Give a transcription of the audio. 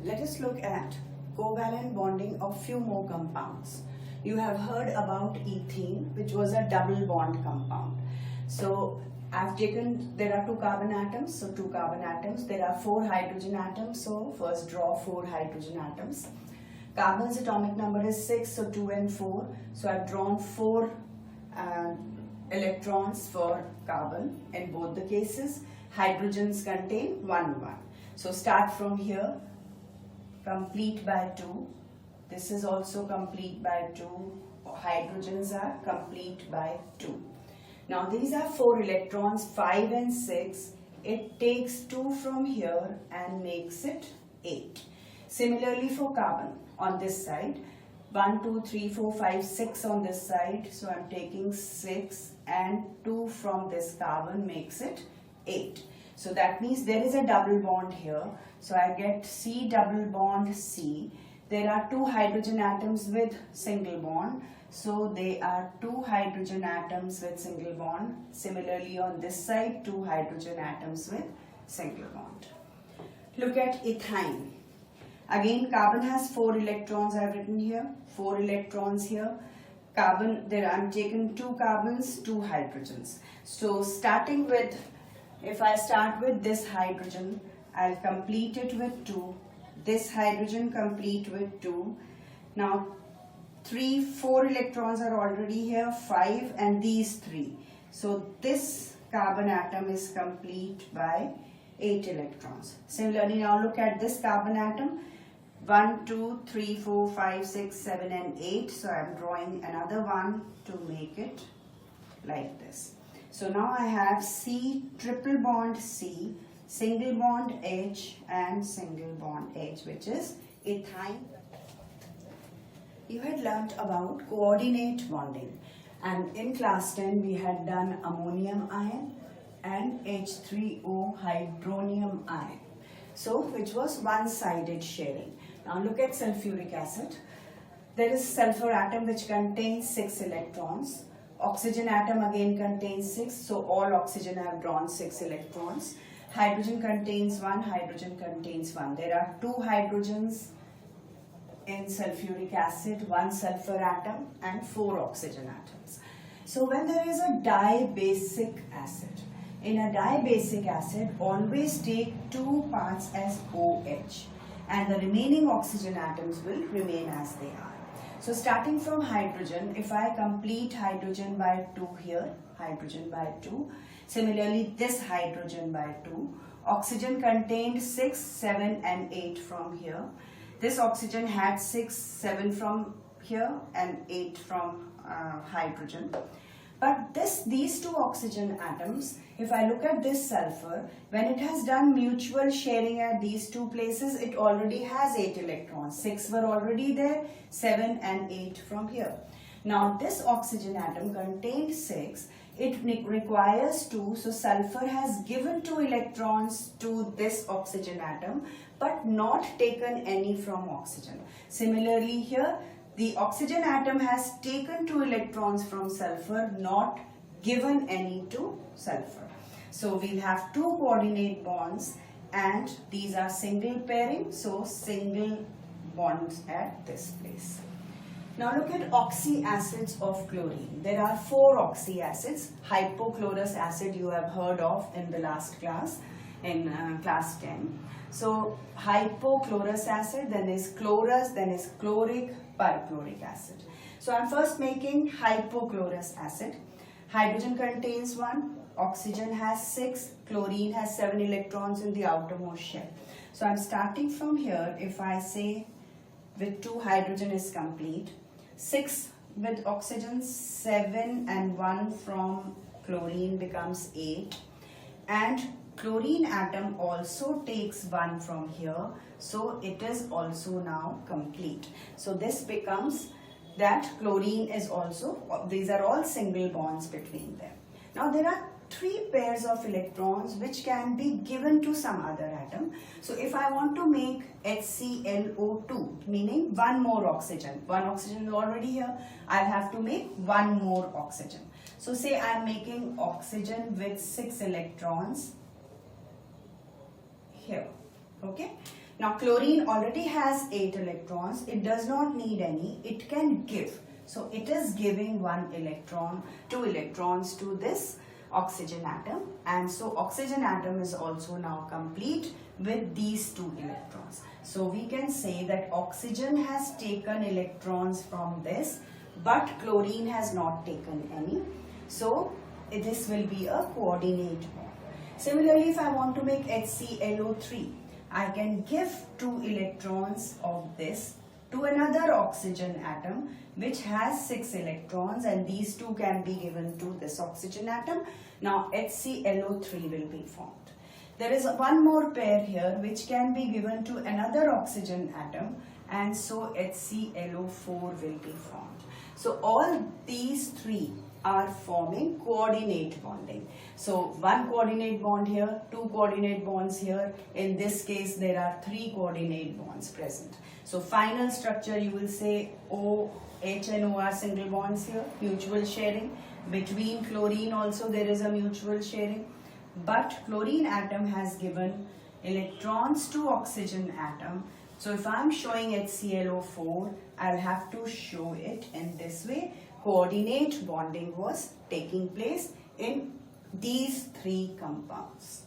let us look at covalent bonding of few more compounds. You have heard about ethene, which was a double bond compound. So I've taken, there are 2 carbon atoms, so 2 carbon atoms. There are 4 hydrogen atoms, so first draw 4 hydrogen atoms. Carbon's atomic number is 6, so 2 and 4. So I've drawn 4 electrons for carbon in both the cases. Hydrogens contain 1, 1. So start from here, complete by 2. This is also complete by 2. Hydrogens are complete by 2. Now these are 4 electrons, 5 and 6. It takes 2 from here and makes it 8. Similarly for carbon on this side, 1, 2, 3, 4, 5, 6 on this side. So I'm taking 6 and 2 from this carbon makes it 8. So that means there is a double bond here. So I get C double bond C. There are 2 hydrogen atoms with single bond. So they are 2 hydrogen atoms with single bond. Similarly on this side, 2 hydrogen atoms with single bond. Look at ethyne. Again, carbon has 4 electrons. I have written here 4 electrons here. Carbon, there I'm taking 2 carbons, 2 hydrogens. So starting with, if I start with this hydrogen, I'll complete it with 2. This hydrogen complete with 2. Now 4 electrons are already here, 5 and these 3. So this carbon atom is complete by 8 electrons. Similarly, now look at this carbon atom. 1, 2, 3, 4, 5, 6, 7 and 8. So I am drawing another one to make it like this. So now I have C triple bond C, single bond H and single bond H, which is ethyne. You had learnt about coordinate bonding, and in class 10 we had done ammonium ion and H3O hydronium ion, so which was one-sided sharing. Now look at sulfuric acid. There is sulfur atom which contains 6 electrons. Oxygen atom again contains 6, so all oxygen have drawn 6 electrons. Hydrogen contains 1, hydrogen contains 1. There are 2 hydrogens in sulfuric acid, 1 sulfur atom and 4 oxygen atoms. So when there is a dibasic acid, in a dibasic acid always take 2 parts as OH and the remaining oxygen atoms will remain as they are. So starting from hydrogen, if I complete hydrogen by 2 here, hydrogen by 2. Similarly this hydrogen by 2. Oxygen contained 6, 7 and 8 from here. This oxygen had 6, 7 from here and 8 from hydrogen. But these 2 oxygen atoms, if I look at this sulfur, when it has done mutual sharing at these 2 places, it already has 8 electrons. 6 were already there, 7 and 8 from here. Now this oxygen atom contained 6. It requires 2, so sulfur has given 2 electrons to this oxygen atom but not taken any from oxygen. Similarly here, the oxygen atom has taken 2 electrons from sulfur, not given any to sulfur. So we'll have 2 coordinate bonds and these are single pairing, so single bonds at this place. Now look at oxyacids of chlorine. There are 4 oxyacids. Hypochlorous acid you have heard of in the last class, in class 10. So hypochlorous acid, then is chlorous, then is chloric, perchloric acid. So I'm first making hypochlorous acid. Hydrogen contains 1, oxygen has 6, chlorine has 7 electrons in the outermost shell. So I'm starting from here. If I say with 2 hydrogen is complete, 6 with oxygen, 7 and 1 from chlorine becomes 8, and chlorine atom also takes 1 from here, so it is also now complete. So this becomes that chlorine is also, these are all single bonds between them. Now there are 3 pairs of electrons which can be given to some other atom. So if I want to make HClO2, meaning 1 more oxygen, 1 oxygen is already here, I'll have to make 1 more oxygen. So say I'm making oxygen with 6 electrons here, okay. Now chlorine already has 8 electrons. It does not need any. It can give. So it is giving 1 electron, 2 electrons to this oxygen atom, and so oxygen atom is also now complete with these 2 electrons. So we can say that oxygen has taken electrons from this, but chlorine has not taken any. So this will be a coordinate bond. Similarly, if I want to make HClO3, I can give 2 electrons of this to another oxygen atom which has 6 electrons, and these 2 can be given to this oxygen atom. Now HClO3 will be formed. There is one more pair here which can be given to another oxygen atom, and so HClO4 will be formed. So all these 3 are forming coordinate bonding. So one coordinate bond here, 2 coordinate bonds here. In this case there are 3 coordinate bonds present. So final structure, you will say O, H and O are single bonds here, mutual sharing. Between chlorine also there is a mutual sharing, but chlorine atom has given electrons to oxygen atom. So if I am showing HClO4, I'll have to show it in this way. Coordinate bonding was taking place in these 3 compounds.